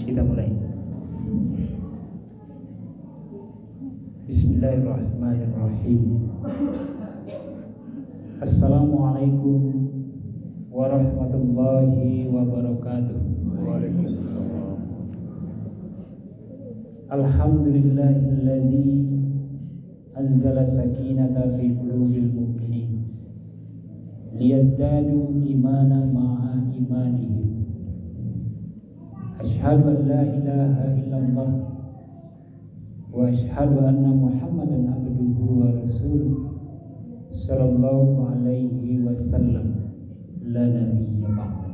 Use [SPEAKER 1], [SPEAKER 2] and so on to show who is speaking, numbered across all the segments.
[SPEAKER 1] Kita mulai. Bismillahirrahmanirrahim. Assalamualaikum warahmatullahi wabarakatuh.
[SPEAKER 2] Waalaikumsalam.
[SPEAKER 1] Alhamdulillahillazi anzala sakinata fi qulubil mu'minin liyazdadu imanan ma'a imanihim. Asyhadu an la ilaha illallah wa asyhadu anna Muhammadan abduhu wa rasuluh sallallahu alaihi wasallam la nabiyya ba'da.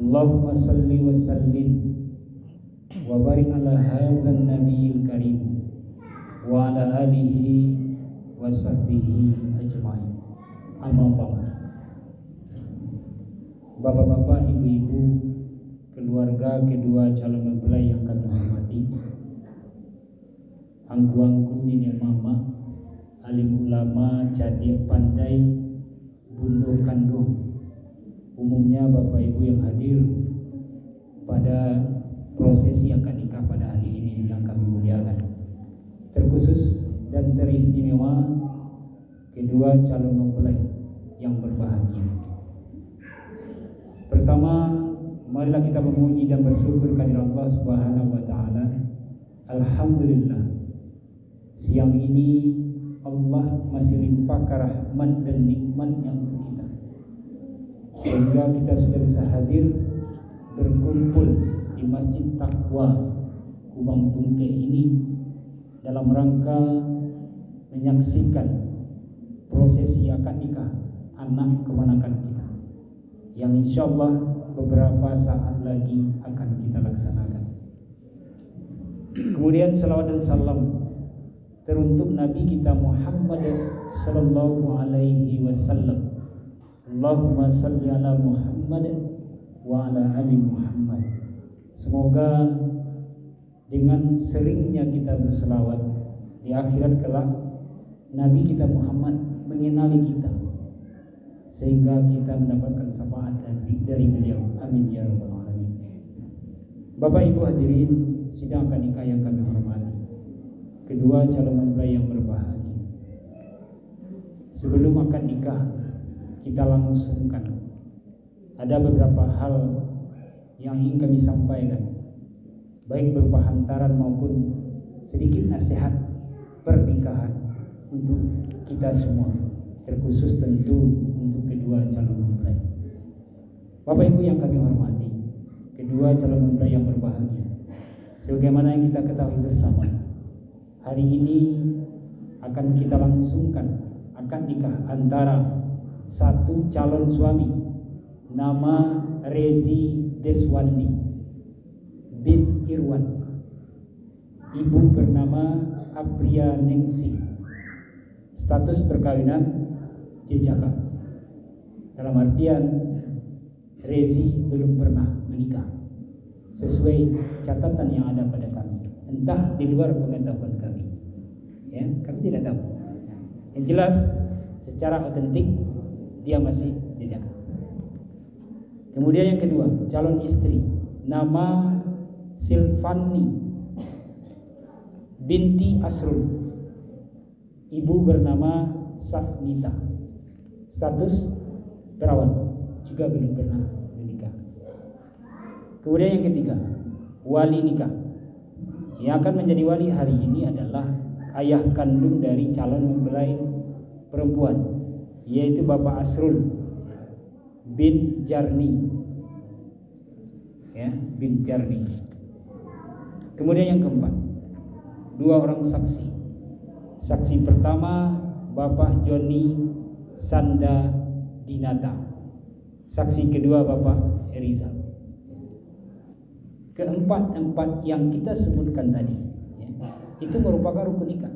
[SPEAKER 1] Allahumma salli wa sallim wa barik ala hadzal nabiyil karim wa ala alihi wa sahbihi ajma'in. Amma ba'd. Bapak-bapak, ibu-ibu, keluarga kedua calon mempelai yang kami hormati, angku-angku, nenek mama, alim ulama, cadik pandai, bunduh kandung, umumnya bapak ibu yang hadir pada prosesi akad nikah pada hari ini yang kami muliakan. Terkhusus dan teristimewa kedua calon mempelai yang berbahagia. Pertama, marilah kita memuji dan bersyukur kehadirat Allah Subhanahu wa taala. Alhamdulillah, siang ini Allah masih limpahkan rahmat dan nikmatnya untuk kita, sehingga kita sudah bisa hadir berkumpul di Masjid Taqwa Kubang Tungke ini dalam rangka menyaksikan prosesi akad nikah anak keponakan kita yang insyaallah beberapa saat lagi akan kita laksanakan. Kemudian salawat dan salam teruntuk Nabi kita Muhammad sallallahu alaihi wasallam. Allahumma salli ala Muhammad wa ala ali Muhammad. Semoga dengan seringnya kita berselawat di akhirat kelak Nabi kita Muhammad mengenali kita sehingga kita mendapatkan syafaat dari beliau. Amin ya rabbal alamin. Bapak ibu hadirin sidang akad nikah yang kami hormati, kedua calon mempelai yang berbahagia. Sebelum akad nikah kita langsungkan, ada beberapa hal yang ingin kami sampaikan, baik berupa hantaran maupun sedikit nasihat pernikahan untuk kita semua, terkhusus tentu untuk kedua calon mempelai. Bapak ibu yang kami hormati, kedua calon mempelai yang berbahagia, sebagaimana yang kita ketahui bersama, hari ini akan kita langsungkan akad nikah antara satu calon suami nama Rezi Deswandi bin Irwan, ibu bernama Apria Ningsih, status perkawinan jejaka. Dalam artian Rezi belum pernah menikah sesuai catatan yang ada pada kami, entah di luar pengetahuan kami, ya, kami tidak tahu. Yang jelas secara otentik dia masih jejaka. Kemudian yang kedua, calon istri nama Silvani binti Asrul, ibu bernama Safnita, status perawan, juga belum pernah menikah. Kemudian yang ketiga, wali nikah. Yang akan menjadi wali hari ini adalah ayah kandung dari calon mempelai perempuan, yaitu Bapak Asrul bin Jarni, ya, bin Jarni. Kemudian yang keempat, dua orang saksi. Saksi pertama Bapak Joni Sanda Dinata, saksi kedua Bapak Erizal. Keempat yang kita sebutkan tadi, ya, itu merupakan rukun nikah.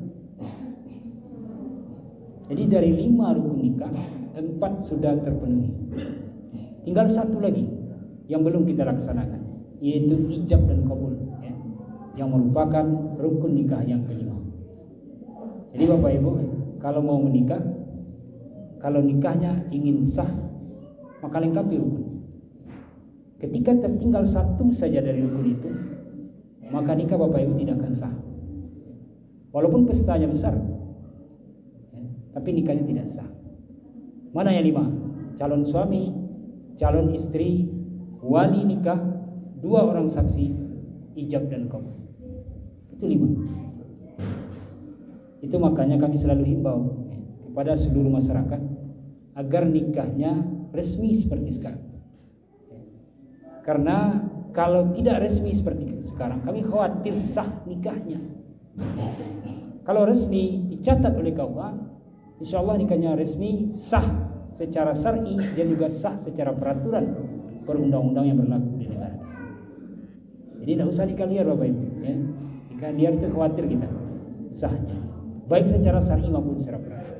[SPEAKER 1] Jadi dari 5 rukun nikah, 4 sudah terpenuhi. Tinggal 1 lagi yang belum kita laksanakan, yaitu ijab dan qabul, ya, yang merupakan rukun nikah yang kelima. Jadi Bapak Ibu, kalau mau menikah, kalau nikahnya ingin sah, maka lengkapi rukun. Ketika tertinggal satu saja dari rukun itu, maka nikah Bapak Ibu tidak akan sah. Walaupun pestanya besar, ya, tapi nikahnya tidak sah. Mana yang 5? Calon suami, calon istri, wali nikah, 2 orang saksi, ijab dan qabul. Itu 5. Itu makanya kami selalu himbau kepada seluruh masyarakat agar nikahnya resmi seperti sekarang. Karena kalau tidak resmi seperti sekarang, kami khawatir sah nikahnya. Kalau resmi dicatat oleh KUA, insya Allah nikahnya resmi, sah secara syar'i dan juga sah secara peraturan perundang-undang yang berlaku di negara. Jadi tidak usah nikah liar Bapak Ibu, ya. Nikah liar itu khawatir kita sahnya, baik secara syar'i maupun secara peraturan.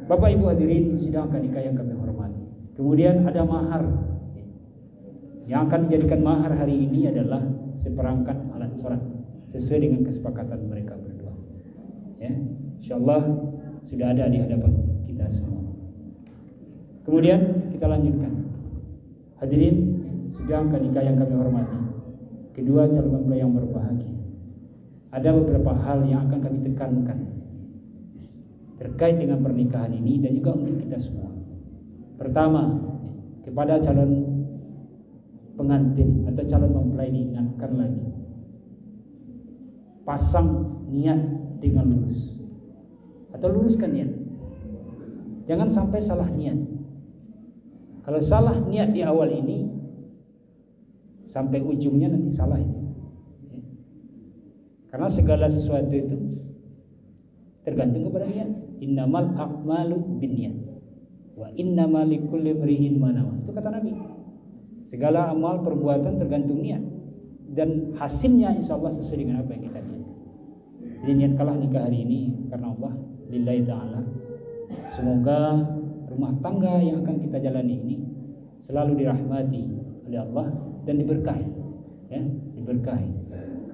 [SPEAKER 1] Bapak Ibu hadirin sidang akad nikah yang kami hormati. Kemudian ada mahar. Yang akan dijadikan mahar hari ini adalah seperangkat alat sholat sesuai dengan kesepakatan mereka berdua. Ya, insyaallah sudah ada di hadapan kita semua. Kemudian kita lanjutkan. Hadirin sidang akad nikah yang kami hormati. Kedua calon mempelai yang berbahagia. Ada beberapa hal yang akan kami tekankan terkait dengan pernikahan ini dan juga untuk kita semua. Pertama, kepada calon pengantin atau calon mempelai diingatkan lagi, pasang niat dengan lurus atau luruskan niat, jangan sampai salah niat. Kalau salah niat di awal ini, sampai ujungnya nanti salah itu. Karena segala sesuatu itu tergantung kepada niat. Innamal a'malu binniyat wa innamal likulli imri'in ma nawa. Itu kata Nabi. Segala amal perbuatan tergantung niat dan hasilnya insyaallah sesuai dengan apa yang kita niat. Jadi niatkanlah nikah hari ini karena Allah lillahi ta'ala. Semoga rumah tangga yang akan kita jalani ini selalu dirahmati oleh Allah dan diberkahi, ya, diberkahi.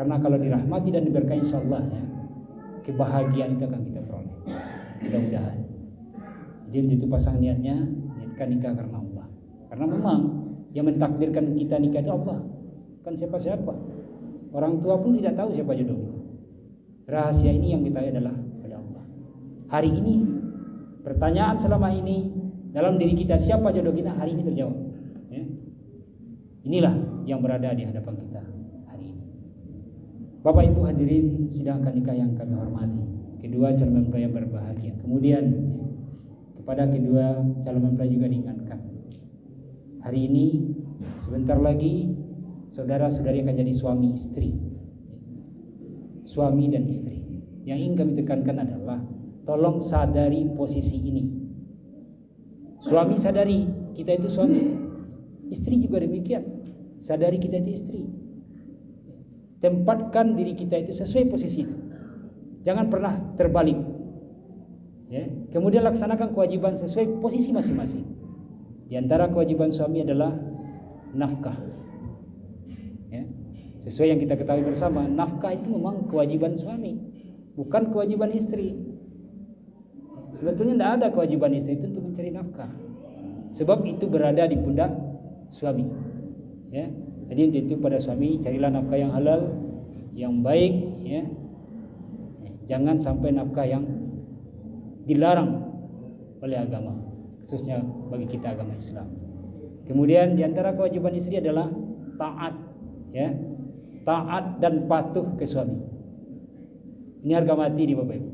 [SPEAKER 1] Karena kalau dirahmati dan diberkahi insyaallah, ya, kebahagiaan itu akan kita peroleh. Mudah-mudahan. Jadi untuk itu pasang niatnya, niatkan nikah karena Allah. Karena memang yang mentakdirkan kita nikah itu Allah, kan siapa-siapa. Orang tua pun tidak tahu siapa jodoh kita. Rahasia ini yang kita adalah pada Allah. Hari ini pertanyaan selama ini dalam diri kita, siapa jodoh kita, hari ini terjawab, ya. Inilah yang berada di hadapan kita hari ini. Bapak Ibu hadirin sidang akad nikah yang kami hormati, kedua calon mempelai yang berbahagia. Kemudian kepada kedua calon mempelai juga diingatkan, hari ini sebentar lagi saudara-saudari akan jadi suami istri, suami dan istri. Yang ingin kami tekankan adalah tolong sadari posisi ini. Suami sadari kita itu suami, istri juga demikian, sadari kita itu istri. Tempatkan diri kita itu sesuai posisi itu, jangan pernah terbalik, ya. Kemudian laksanakan kewajiban sesuai posisi masing-masing. Di antara kewajiban suami adalah nafkah, ya. Sesuai yang kita ketahui bersama, nafkah itu memang kewajiban suami, bukan kewajiban istri. Sebetulnya tidak ada kewajiban istri itu untuk mencari nafkah, sebab itu berada di pundak suami, ya. Jadi untuk itu pada suami carilah nafkah yang halal, yang baik, ya. Jangan sampai nafkah yang dilarang oleh agama, khususnya bagi kita agama Islam. Kemudian di antara kewajiban istri adalah taat, ya. Taat dan patuh ke suami. Ini harga mati di Bapak Ibu.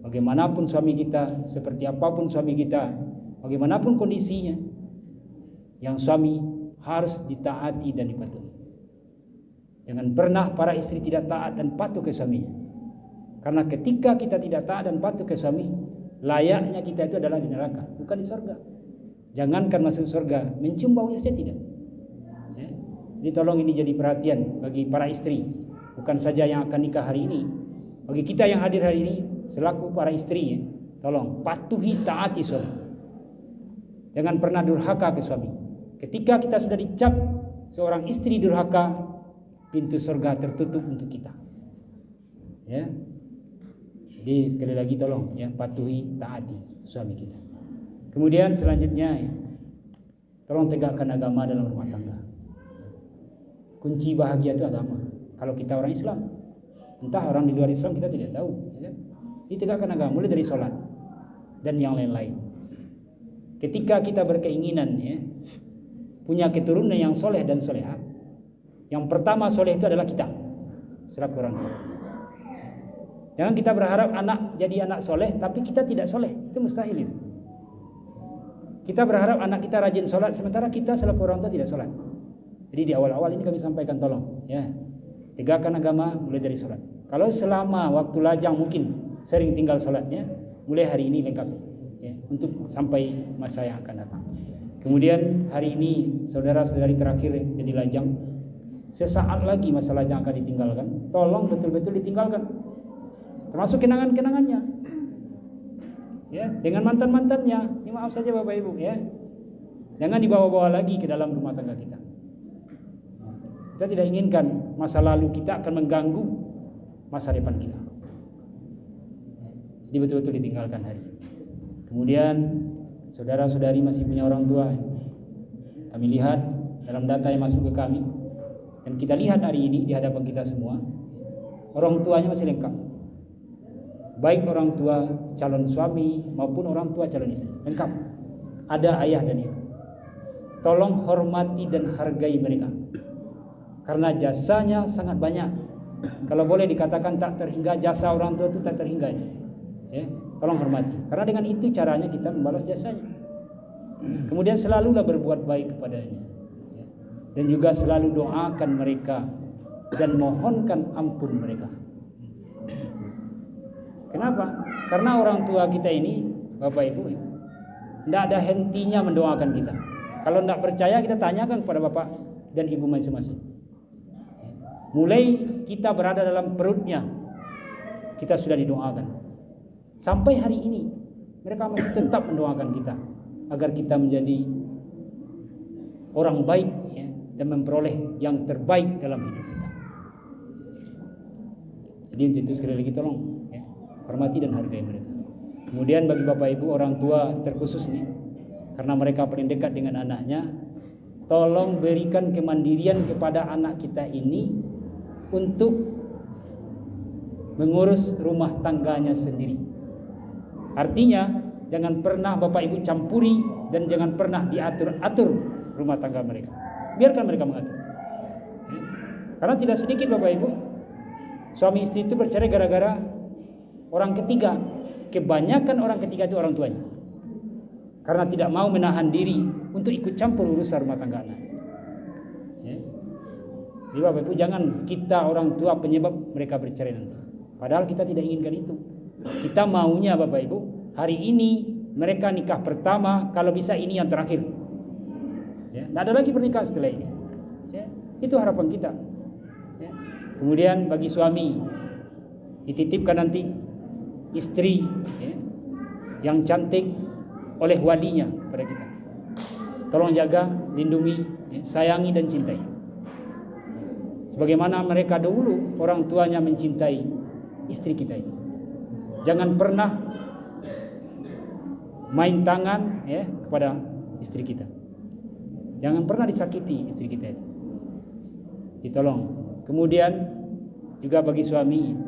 [SPEAKER 1] Bagaimanapun suami kita, seperti apapun suami kita, bagaimanapun kondisinya, yang suami harus ditaati dan dipatuhi. Jangan pernah para istri tidak taat dan patuh ke suaminya. Karena ketika kita tidak taat dan patuh ke suami, layaknya kita itu adalah di neraka, bukan di surga. Jangankan masuk surga, mencium bau saja tidak. Ya. Jadi tolong ini jadi perhatian bagi para istri, bukan saja yang akan nikah hari ini, bagi kita yang hadir hari ini selaku para istri, ya, tolong patuhi taati suami. Jangan pernah durhaka ke suami. Ketika kita sudah dicap seorang istri durhaka, pintu surga tertutup untuk kita, ya. Jadi sekali lagi tolong, ya, patuhi taati suami kita. Kemudian selanjutnya, ya, Tolong tegakkan agama dalam rumah tangga. Kunci bahagia itu agama. Kalau kita orang Islam, entah orang di luar Islam kita tidak tahu, ya kan? Ditegakkan agama mulai dari sholat dan yang lain-lain. Ketika kita berkeinginan ya, punya keturunan yang soleh dan soleha, yang pertama soleh itu adalah kita selaku orang tua. Jangan kita berharap anak jadi anak soleh tapi kita tidak soleh, itu mustahil itu. Kita berharap anak kita rajin sholat sementara kita selaku orang tua tidak sholat. Jadi di awal-awal ini kami sampaikan tolong ya, tegakkan agama mulai dari sholat. Kalau selama waktu lajang mungkin sering tinggal sholatnya, mulai hari ini lengkap ya, untuk sampai masa yang akan datang. Kemudian hari ini saudara-saudari terakhir jadi lajang, sesaat lagi masa lajang akan ditinggalkan. Tolong betul-betul ditinggalkan, termasuk kenangan-kenangannya. Ya, dengan mantan-mantannya. Ini maaf saja Bapak Ibu ya. Jangan dibawa-bawa lagi ke dalam rumah tangga kita. Kita tidak inginkan masa lalu kita akan mengganggu masa depan kita. Jadi betul-betul ditinggalkan hari ini. Kemudian saudara-saudari masih punya orang tua. Kami lihat dalam data yang masuk ke kami, dan kita lihat hari ini di hadapan kita semua, orang tuanya masih lengkap. Baik orang tua calon suami maupun orang tua calon istri, lengkap. Ada ayah dan ibu. Tolong hormati dan hargai mereka, karena jasanya sangat banyak. Kalau boleh dikatakan tak terhingga, jasa orang tua itu tak terhingga ya. Tolong hormati, karena dengan itu caranya kita membalas jasanya. Kemudian selalulah berbuat baik kepadanya ya. Dan juga selalu doakan mereka dan mohonkan ampun mereka. Kenapa? Karena orang tua kita ini, Bapak Ibu, tidak ada hentinya mendoakan kita. Kalau tidak percaya, kita tanyakan kepada Bapak dan Ibu masing-masing. Mulai kita berada dalam perutnya, kita sudah didoakan. Sampai hari ini, mereka masih tetap mendoakan kita agar kita menjadi orang baik ya, dan memperoleh yang terbaik dalam hidup kita. Jadi untuk itu sekali lagi tolong ya, hormati dan hargai mereka. Kemudian bagi Bapak Ibu orang tua terkhusus ini, karena mereka paling dekat dengan anaknya, tolong berikan kemandirian kepada anak kita ini untuk mengurus rumah tangganya sendiri. Artinya jangan pernah Bapak Ibu campuri dan jangan pernah diatur-atur rumah tangga mereka. Biarkan mereka mengatur. Karena tidak sedikit Bapak Ibu suami istri itu bercerai gara-gara orang ketiga. Kebanyakan orang ketiga itu orang tuanya, karena tidak mau menahan diri untuk ikut campur urusan rumah tangga anak ya. Jadi Bapak Ibu jangan kita orang tua penyebab mereka bercerai nanti. Padahal kita tidak inginkan itu. Kita maunya Bapak Ibu hari ini mereka nikah pertama, kalau bisa ini yang terakhir ya. Tidak ada lagi pernikahan setelah ini ya. Itu harapan kita ya. Kemudian bagi suami, dititipkan nanti istri ya, yang cantik oleh walinya kepada kita. Tolong jaga, lindungi ya, sayangi dan cintai sebagaimana mereka dahulu orang tuanya mencintai istri kita ini. Jangan pernah main tangan ya, kepada istri kita. Jangan pernah disakiti istri kita itu. Ditolong. Kemudian juga bagi suami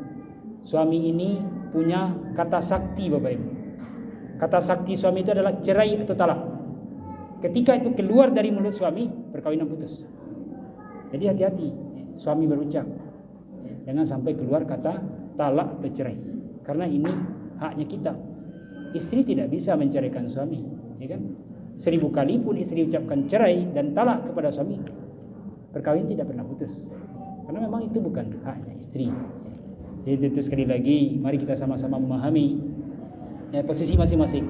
[SPEAKER 1] ini punya kata sakti Bapak Ibu. Kata sakti suami itu adalah cerai atau talak. Ketika itu keluar dari mulut suami, perkawinan putus. Jadi hati-hati suami berucap, jangan sampai keluar kata talak atau cerai, karena ini haknya kita. Istri tidak bisa menceraikan suami ya kan? 1000 kali pun istri ucapkan cerai dan talak kepada suami, perkawinan tidak pernah putus, karena memang itu bukan haknya istri. Jadi itu sekali lagi mari kita sama-sama memahami ya, posisi masing-masing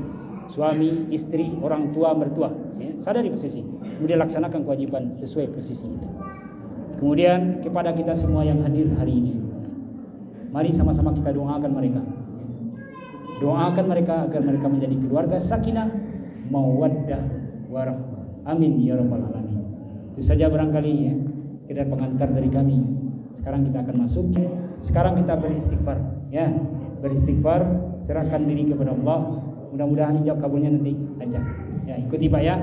[SPEAKER 1] suami, istri, orang tua, mertua ya, sadari posisi, kemudian laksanakan kewajiban sesuai posisi itu. Kemudian kepada kita semua yang hadir hari ini, mari sama-sama kita doakan mereka. Doakan mereka agar mereka menjadi keluarga sakinah, mawaddah, warahmah. Amin ya rabbal alamin. Itu saja barangkali ya, sekedar pengantar dari kami. Sekarang kita akan masuk. Sekarang kita beristighfar ya, beristighfar, serahkan diri kepada Allah. Mudah-mudahan ijab kabulnya nanti aja. Ya, ikuti Pak ya.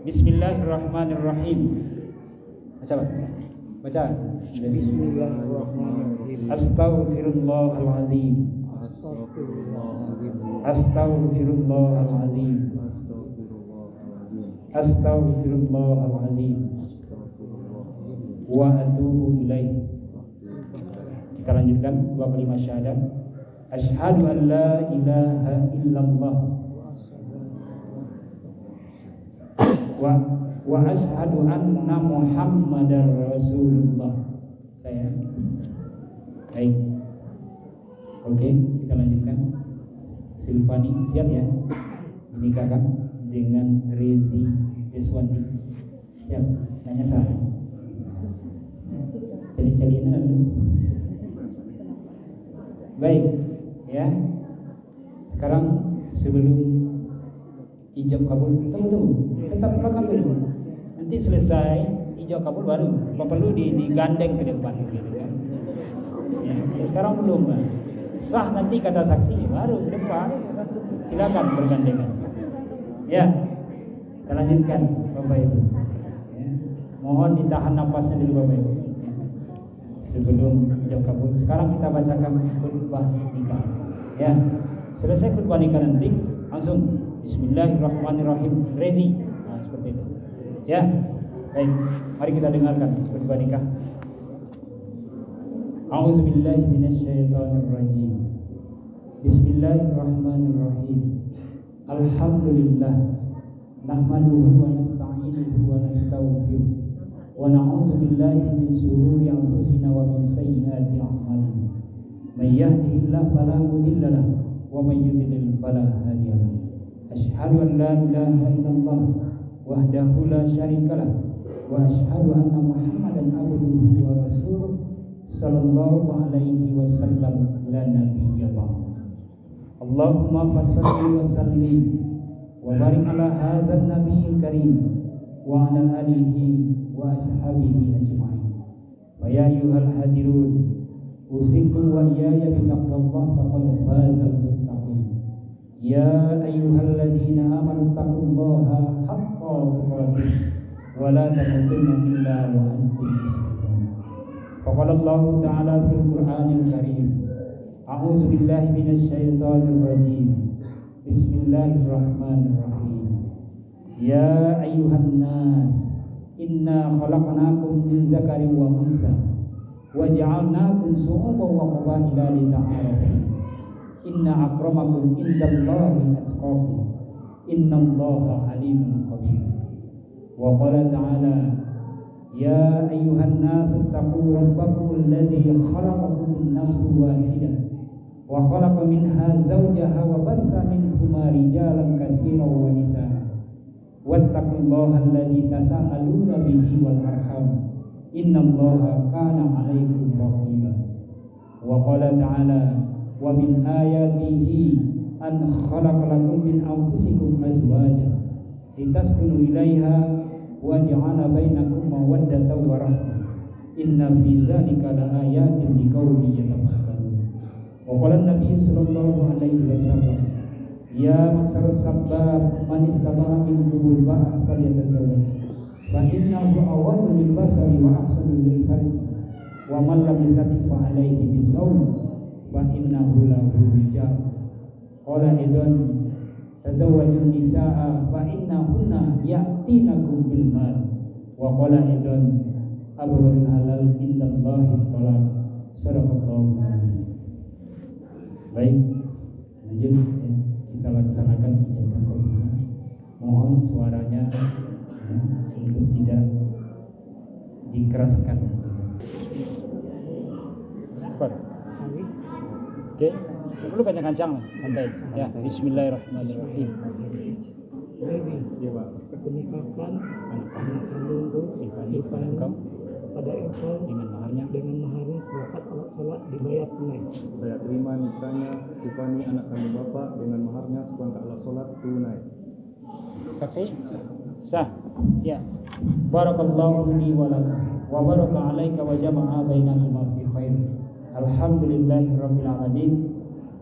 [SPEAKER 1] Bismillahirrahmanirrahim. Baca.
[SPEAKER 2] Bismillahirrahmanirrahim.
[SPEAKER 1] Astaghfirullahalazim. Astaghfirullahalazim. Astaghfirullahalazim. Wa atubu ilaih. Kita lanjutkan dua kalimat syahadat. Asyhadu an la ilaha illallah wa asyhadu anna Muhammadar Rasulullah. Saya. Baik. Oke, kita lanjutkan. Silvani siap ya? Menikahkan dengan Rezi Deswandi. Siap? Nanya saya. Cari-cariin dulu. Baik, ya. Sekarang sebelum ijab kabul, tunggu. Tetap belakang dulu. Nanti selesai ijab kabul baru perlu digandeng ke depan gitu kan. Ya, sekarang belum. Sah nanti kata saksi baru ke depan. Silakan bergandengan. Ya. Kita lanjutkan Bapak Ibu. Ya. Mohon ditahan napasnya dulu Bapak Ibu. Ya. Sebelum ijab kabul. Sekarang kita bacakan khutbah nikah. Ya. Selesai khutbah nikah nanti langsung Bismillahirrahmanirrahim. Rezi. Nah, seperti itu. Ya. Baik. Mari kita dengarkan khutbah nikah. A'udzubillahi minasyaitonirrajim. Bismillahirrahmanirrahim. Alhamdulillah. Nahmaduhu wa nasta'inuhu wa nastaghfiruh. Wa na'udzu billahi min shururi anfusina wa min sayyiati a'malina. May yahdihillahu fala mudilla lahu wa may yudlil fala hadiya lahu. Asyhadu an la ilaha illallah wahdahu la syarika lahu wa asyhadu anna Muhammadan abduhu wa rasuluh sallallahu alaihi wasallam la nabiyya ba'd. Allahumma fassalli wa sallim wa barik ala hadzal nabiyil karim wa ala alihi wa ashabihi ajma'in. Wa ya ayyuhal hadirun usikum wa iyaya bi taqwallah faqad fazal muttaqin. Ya ayyuhalladzina amanu taqullaha haqqa tuqatih wa la tamutunna illa wa antum muslimun. Faqala Allah ta'ala fil Qur'anil Karim. A'udzu billahi minasy syaithanir rajim. Bismillahirrahmanirrahim. Ya ayyuhan nas, inna khalaqnakum min zakarin wa unsa wa ja'alnakum shu'uban wa qabaila lita'arafu. Inna akramakum indallahi atqakum. Innallaha alimun khabir. Wa qala ta'ala Ya ayyuhan nasu taqu rabbakum alladhi khalaqakum min nafsin wahidah wa khalaqa minha zawjaha wa bassa minhuma rijalan katsiran wa nisaa wattaqullaha alladhi tasaaluna bihi wal arham innallaha kana 'alaykum raqiba. Wa qala ta'ala wa min ayatihi an khalaqa lakum min anfusikum azwajan litaskunu ilaiha wa ja'ala bainakum mawaddatan wa rahmah inna fi dzalika laayatin liqaumin yatafakkarun. Wa qala an-nabiy sallallahu alaihi wasallam ya maksar sabab man istata'a minkumul ba'a falyatazawwaj fa innahu awwadu lil basari wa ahsanu lil farji wa man lam yastati' fa alaihi bisawm fa innahu lahu wijab. Qala idan tazawwajun nisaa fa innahunna ya'tinakum bil mal wa qala idan abghadul halal indallahi talaq. Sadaqallahu azim. Baik, lanjut ya, kita laksanakan ijab kabulnya. Mohon suaranya ya, untuk tidak dikeraskan. Sifat. Oke. Dulu kencang-kencang santai. Ya, bismillahirrahmanirrahim.
[SPEAKER 3] Menikahkan anak kandungku
[SPEAKER 1] Silvani engkau
[SPEAKER 3] pada engkau
[SPEAKER 1] dengan maharnya
[SPEAKER 3] berapa alat salat dibayar tunai.
[SPEAKER 2] Saya terima nikahnya Silvani anak kandung Bapak dengan maharnya seperangkat alat sholat tunai.
[SPEAKER 1] Saksi sah. Ya. Barakallahu li wa laka wa baraka alaika wa jama'a bainakuma fi khair. Alhamdulillahirabbil alamin.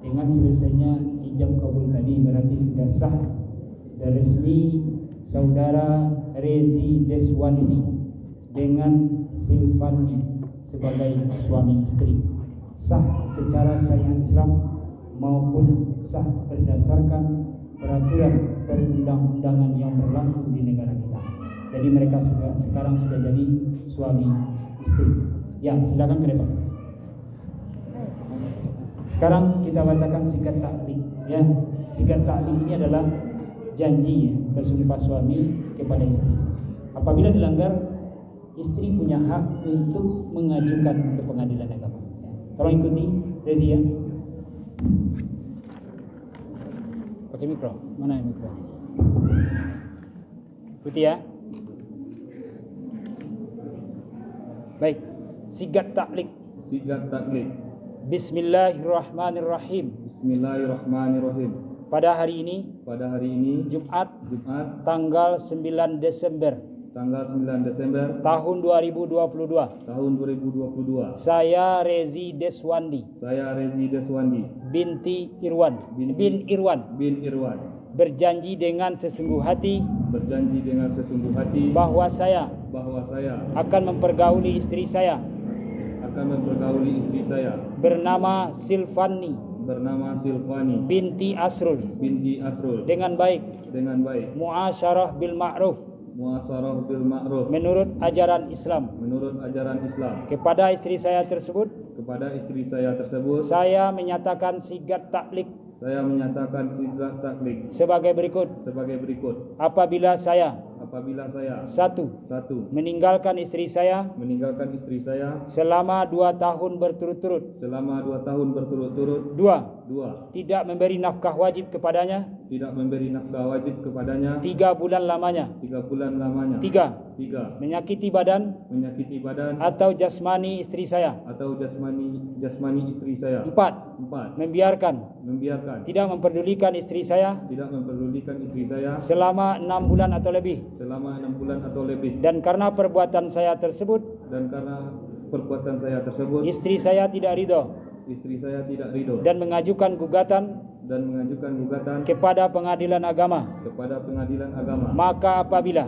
[SPEAKER 1] Dengan selesainya ijab kabul tadi berarti sudah sah dan resmi saudara Rezi Deswandi dengan Silvani sebagai suami istri, sah secara syariat Islam maupun sah berdasarkan peraturan perundang-undangan yang berlaku di negara kita. Jadi mereka sekarang sudah jadi suami istri. Ya, silakan ke depan. Sekarang kita bacakan sigat taklik. Ya, sigat taklik ini adalah janji ya, bersumpah suami kepada istri. Apabila dilanggar, istri punya hak untuk mengajukan ke pengadilan agama. Ya. Tolong ikuti, Rezi ya. Pakai mikro, mana yang mikro? Ikuti ya. Baik, sigat taklik.
[SPEAKER 2] Sigat taklik.
[SPEAKER 1] Bismillahirrahmanirrahim.
[SPEAKER 2] Bismillahirrahmanirrahim.
[SPEAKER 1] Pada hari ini, Jumat, tanggal 9 Desember tahun 2022. Saya Rezi Deswandi bin Irwan berjanji dengan sesungguh hati bahwa saya akan mempergauli istri saya bernama Silvani binti Asrul dengan baik muasyarah bil ma'ruf menurut ajaran Islam. Kepada istri saya tersebut saya menyatakan sigat taklik sebagai berikut. Apabila saya satu, meninggalkan istri saya selama 2 tahun berturut-turut. 2, tidak memberi nafkah wajib kepadanya 3 bulan lamanya. 3, menyakiti badan atau jasmani istri saya. 4, membiarkan tidak memperdulikan istri saya selama 6 bulan atau lebih. Dan karena perbuatan saya tersebut istri saya tidak ridho dan mengajukan gugatan kepada pengadilan agama. Maka apabila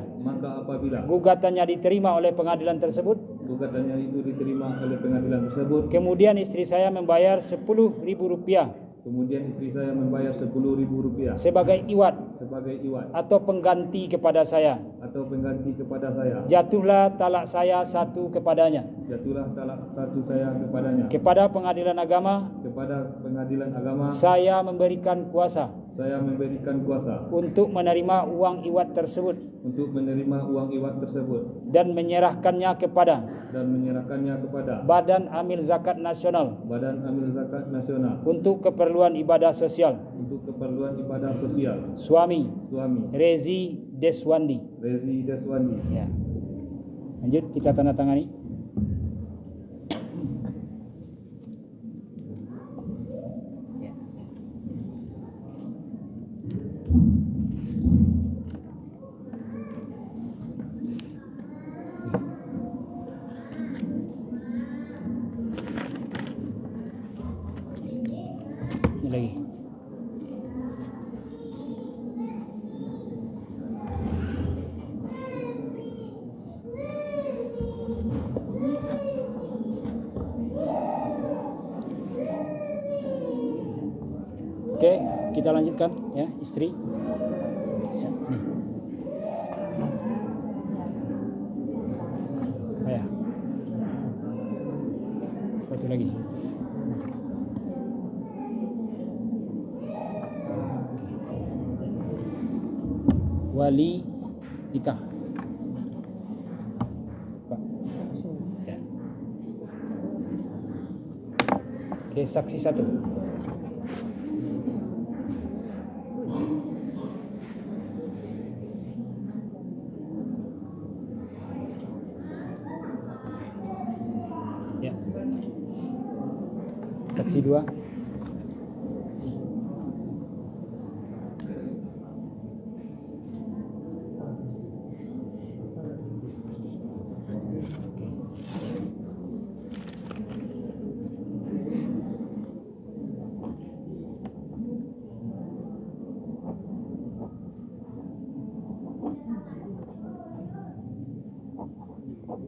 [SPEAKER 1] gugatannya diterima oleh pengadilan tersebut, kemudian istri saya membayar Rp10.000 sebagai iwat atau pengganti kepada saya. Jatuhlah talak saya 1 kepadanya. Kepada pengadilan agama saya memberikan kuasa untuk menerima uang iwat tersebut dan menyerahkannya kepada Badan Amil Zakat Nasional untuk keperluan ibadah sosial. Suami Rezi Deswandi. Ya. Lanjut, kita tanda tangani. Lagi. Oke, kita lanjutkan ya, istri. Ya, nih. Ayah. Satu lagi. Wali nikah. Pak. Ya. Oke, saksi 1. Ya. Saksi 2. Baik,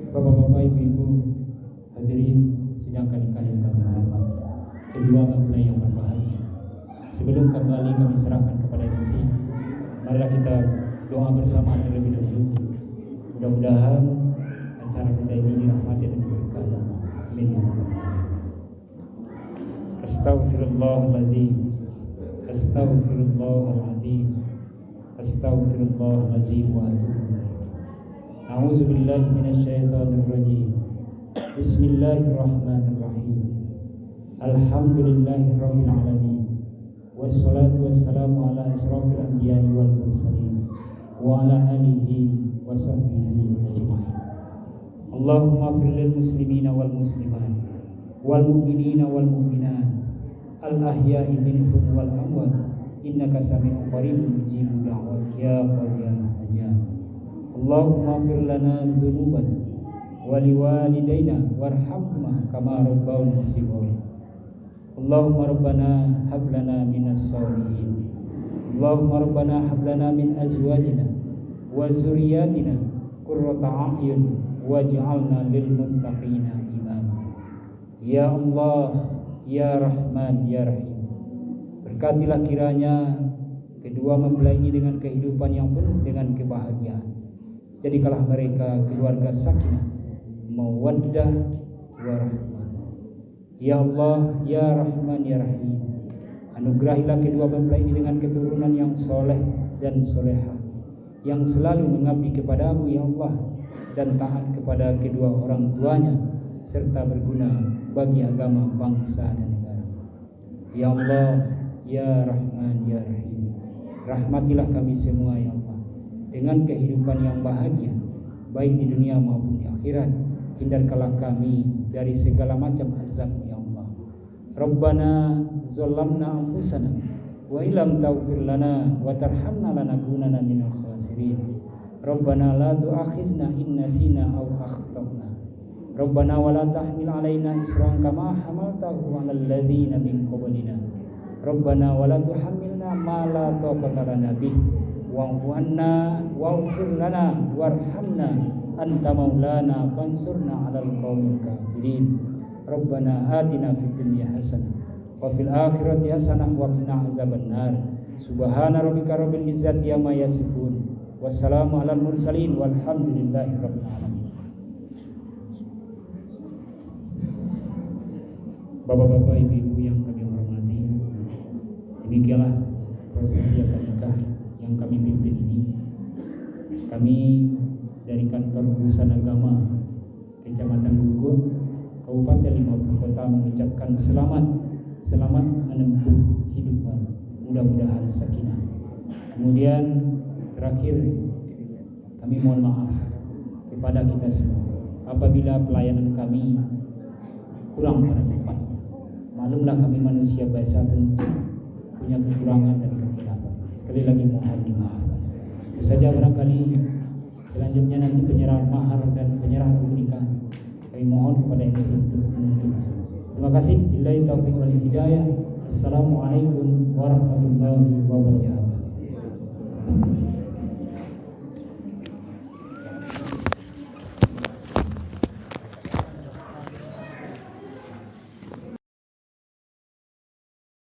[SPEAKER 1] Bapak-bapak, Ibu-ibu, hadirin sidang nikah yang kami hormati, kedua mempelai yang berbahagia. Sebelum kembali kami serahkan kepada MC, marilah kita doa bersama terlebih dahulu. Mudah-mudahan acara kita ini dirahmati dan diberkahi. Amin ya rabbal alamin. Astaghfirullahalazim. Astaghfirullahalazim. Astaghfirullahalazim wa atubu ilaih. A'udzubillahi minasyaitonirrajim. Bismillahirrahmanirrahim. Alhamdulillahirabbil alamin. Wassalatu wassalamu ala asyrafil anbiya'i wal mursalin wa ala alihi wa sahbihi ajma'in. Allahumma ighfir lil muslimina wal muslimat wal mu'minina wal mu'minat al ahya'i minhum wal amwat innaka sami'un qaribun mujibu da'wat ya qadiyal hajat. Allahumma ighfir lana dzunubana wa liwalidayna warhamhuma kama rabbawna shighara. Allahumma rabbana hab lana minas sholihin. Allahumma rabbana hab lana min azwajina wa dzurriyyatina qurrata a'yun waj'alna lil muttaqina imama. Ya Allah, ya Rahman, ya Rahim, berkatilah kiranya kedua mempelai ini dengan kehidupan yang penuh dengan kebahagiaan. Jadikanlah mereka keluarga sakinah, mawaddah, warahmah. Ya Allah, ya Rahman, ya Rahim, anugerahilah kedua mempelai ini dengan keturunan yang soleh dan solehah, yang selalu mengabdi kepadamu ya Allah, dan taat kepada kedua orang tuanya, serta berguna bagi agama, bangsa dan negara. Ya Allah, ya Rahman, ya Rahim, rahmatilah kami semua ya Allah dengan kehidupan yang bahagia, baik di dunia maupun di akhirat. Hindarkanlah kami dari segala macam azab ya Allah. Rabbana zalamna anfusana wa illam taghfir lana wa tarhamna lanakunanna minal khasirin. Rabbana la tu'akhizna in nasina aw akhtana. Rabbana wa la tahmil 'alaina isran kama hamaltahu 'alal ladzina min qablina. Rabbana wa la tuhammilna ma la taqata lana bih wa'fu 'anna waghfir lana warhamna anta maulana fansurna 'alal qaumil kafirin. Rabbana atina fid dunya hasanah wa fil akhirati hasanah wa qina azabannar. Subhana rabbika rabbil izzati amma yasifun. Wassalamu alal mursalin walhamdulillahi rabbil alamin. Bapak-bapak, ibu-ibu yang kami hormati, demikianlah prosesi akad nikah yang kami pimpin ini. Kami dari kantor urusan agama Kecamatan Gugur, Kabupaten 50 Kota mengucapkan selamat menempuh hidup baru, mudah-mudahan sakinah. Kemudian terakhir kami mohon maaf kepada kita semua apabila pelayanan kami kurang pada tempatnya. Maklumlah kami manusia biasa, tentu punya kekurangan dan kekhilapan. Sekali lagi mohon dimaafkan. Itu saja barangkali. Selanjutnya nanti penyerahan mahar dan penyerahan nikah kami mohon kepada MC untuk menutup. Terima kasih. Billahi taufiq wal hidayah. Assalamualaikum warahmatullahi wabarakatuh.